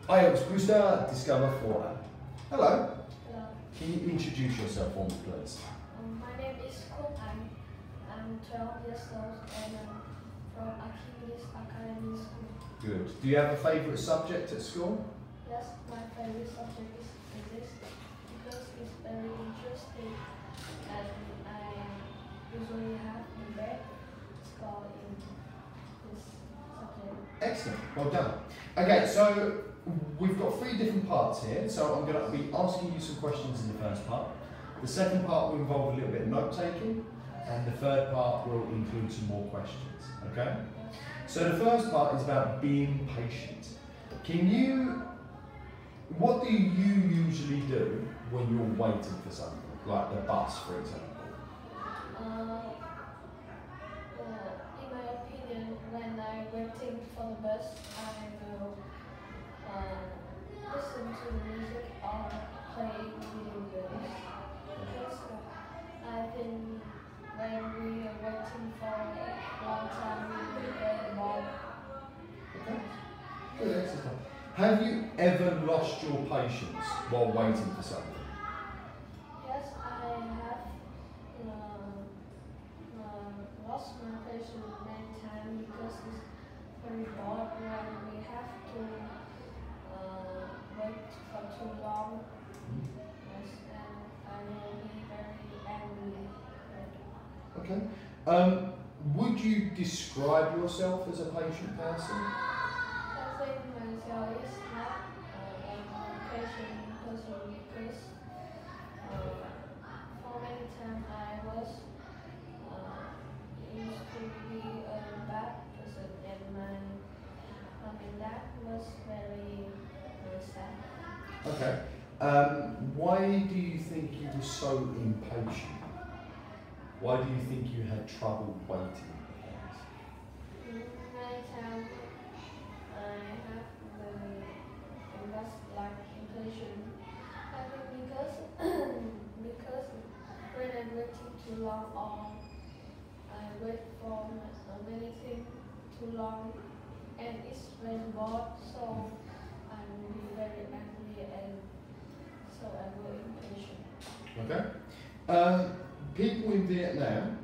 IELTS Booster Discover 4. Hello. Hello. Can you introduce yourself for me, please? My name is Kung An. I'm 12 years old and I'm from Archimedes Academy School. Good. Do you have a favourite subject at school? Yes, my favorite subject is physics because it's very interesting and I usually have the best score in this subject. Excellent. Well done. Okay, so we've got 3 different parts here. So I'm going to be asking you some questions in the first part. The second part will involve a little bit of note taking, and the third part will include some more questions. Okay? So the first part is about being patient. What do you usually do when you're waiting for something, like the bus, for example? In my opinion, when I'm waiting for the bus, I will listen to music or play video games. Because I think when we are waiting for a long time, we will be very bored. Okay. Good exercise. Have you ever lost your patience while waiting for something? Yes, I have lost my patience many times because it's very bored when we have to wait for too long. Yes, and I will be very angry. Okay. Would you describe yourself as a patient person? I think myself is not a patient person because for many times I was used to be a bad person and my mom and dad was very sad. Okay. Why do you think you were so impatient? Why do you think you had trouble waiting? Many times I have lost like impatient. I think because because when I'm waiting too long or I wait for many things too long and it's very bored, so I will be very angry and so I will impatient. Okay. People in Vietnam,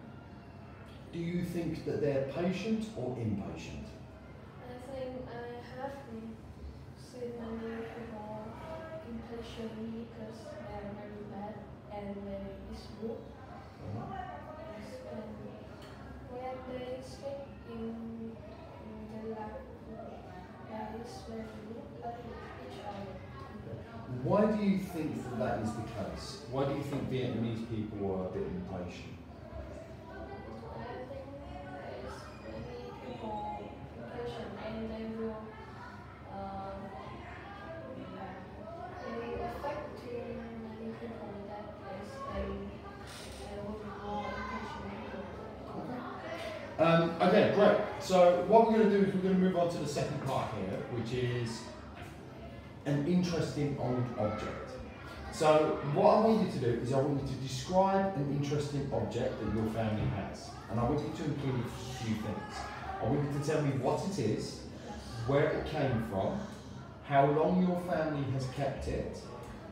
do you think that they're patient or impatient? I think I have seen many people impatient because they are very bad and they is rude. Yes, and when they speak in the life, that is very rude at each other. Why do you think that is the case? Why do you think Vietnamese people are a bit impatient? I think there's many people impatient and they will affect to many people that is they will be more impatient people. Okay, great. So what we're going to do is we're going to move on to the second part here, which is an interesting old object. So what I want you to do is I want you to describe an interesting object that your family has. And I want you to include a few things. I want you to tell me what it is, where it came from, how long your family has kept it,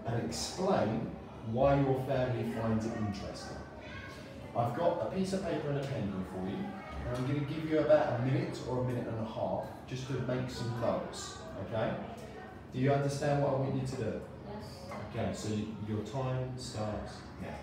and explain why your family finds it interesting. I've got a piece of paper and a pen here for you, and I'm going to give you about a minute or a minute and a half just to make some notes, okay? Do you understand what I want you to do? Yes. Okay, so your time starts now.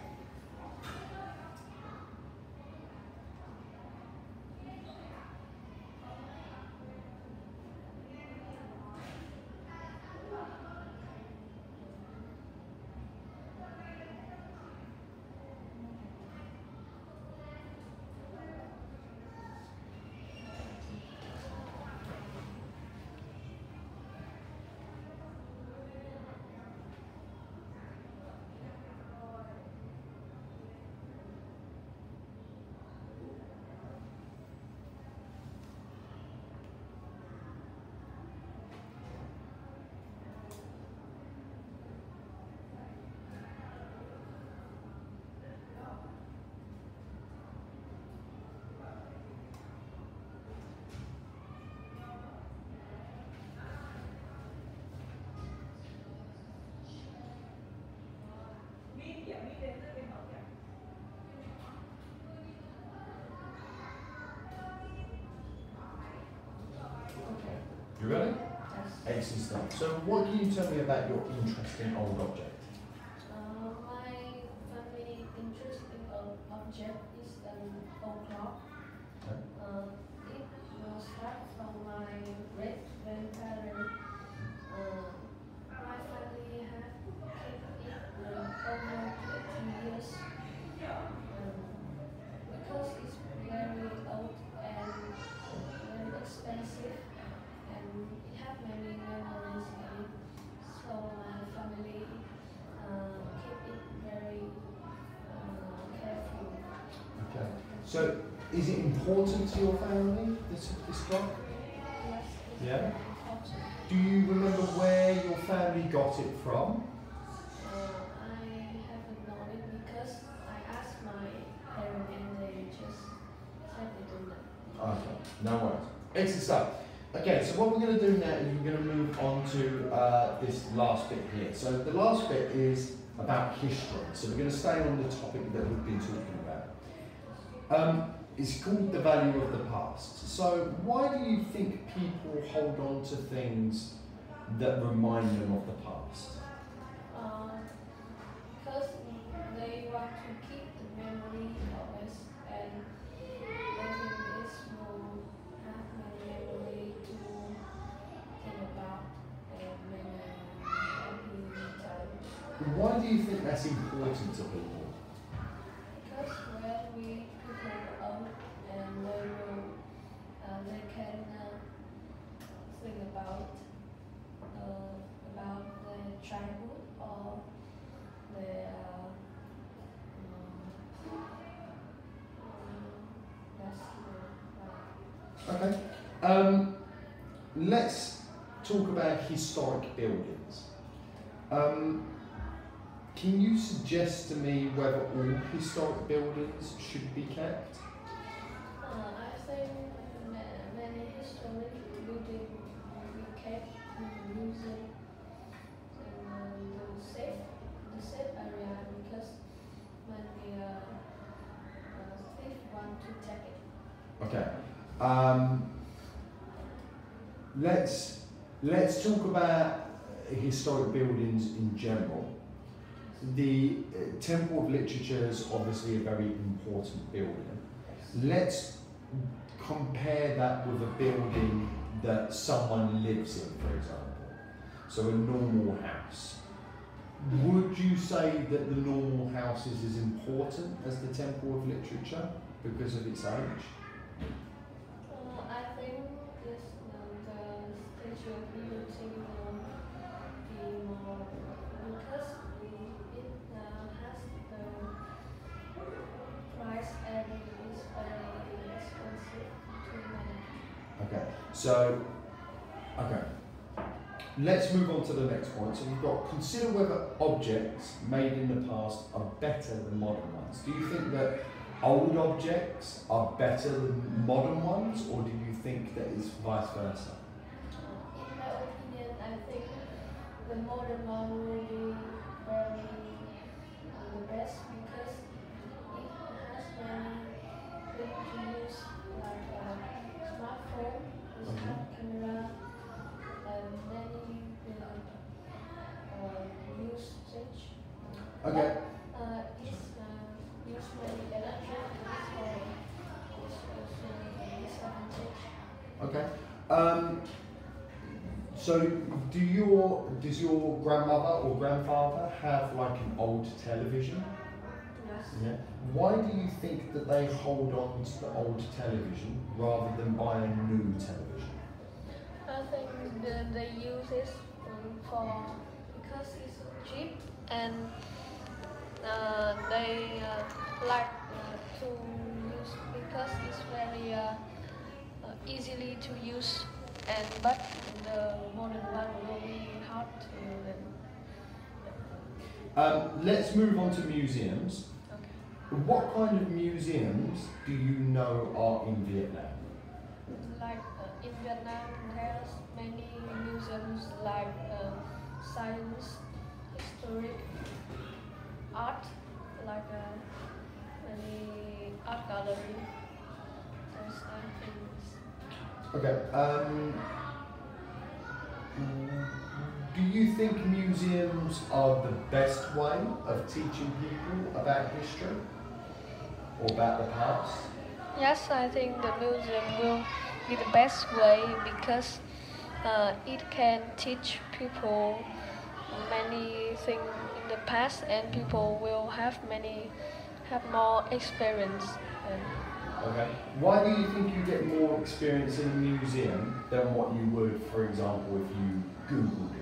Excellent stuff. So what can you tell me about your interest in old object? My family interest in object is an old clock. Okay. It will start from my great grandparents. My family have kept it over 20 years because it's very old and very expensive and it have many memories in it. So my family keep it very careful. Okay. So is it important to your family, this clock? Yes, it's Yeah. very important. Do you remember where your family got it from? I haven't known it because I asked my parents and they just said they don't know. Okay, no worries. Excellent stuff. Okay, so what we're going to do now is we're going to move on to this last bit here. So the last bit is about history. So we're going to stay on the topic that we've been talking about. It's called the value of the past. So why do you think people hold on to things that remind them of the past? Because they want to keep the memory of us and they think this will have many memory to think about and many happy times. Why do you think that's important to people? Because when we become old and they can think about their childhood or their that's Okay. Let's talk about historic buildings. Can you suggest to me whether all historic buildings should be kept? I think many historic buildings will be kept in the museum and the safe area because many thieves want to take it. Okay. Let's talk about historic buildings in general. The Temple of Literature is obviously a very important building. Let's compare that with a building that someone lives in, for example. So a normal house. Would you say that the normal house is as important as the Temple of Literature because of its age? I think this the Statue of Liberty will be more because it has the price and it's very expensive to manage. Okay, so, okay. Let's move on to the next point. So we've got consider whether objects made in the past are better than modern ones. Do you think that old objects are better than modern ones, or do you think that it's vice versa? In my opinion, I think the modern one will be very the best because it has many things to use like a smartphone, a smart camera, and many usage. Okay. It's use many electronics, so it's also a disadvantage. Okay. So does your grandmother or grandfather have like an old television? Yes. Yeah. Why do you think that they hold on to the old television rather than buy a new television? I think they use it for because it's cheap and they like to use because it's very easily to use and but the modern one will be hard to Let's move on to museums. okay. What kind of museums do you know are in Vietnam? Like in Vietnam there's many museums like science, historic, art, like many art gallery. There's things. Okay. Do you think museums are the best way of teaching people about history or about the past? Yes, I think the museum will be the best way because it can teach people many things in the past, and people will have more experience. And Okay. Why do you think you get more experience in a museum than what you would, for example, if you Googled it?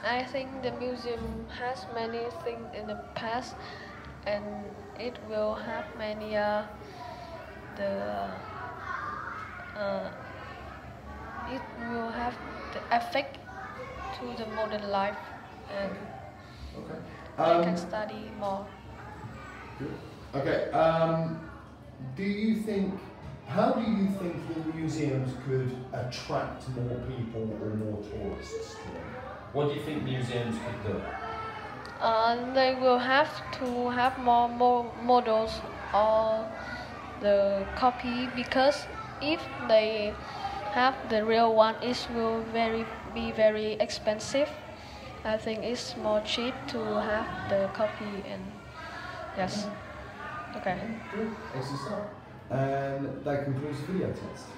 I think the museum has many things in the past, and it will have many the it will have the effect to the modern life, and Okay. they can study more. Good. Okay. How do you think the museums could attract more people or more tourists to them? What do you think museums could do? They will have to have more models or the copy, because if they have the real one, it will be very expensive. I think it's more cheap to have the copy. And yes. Okay. Good. Excellent stuff. And that concludes the video test.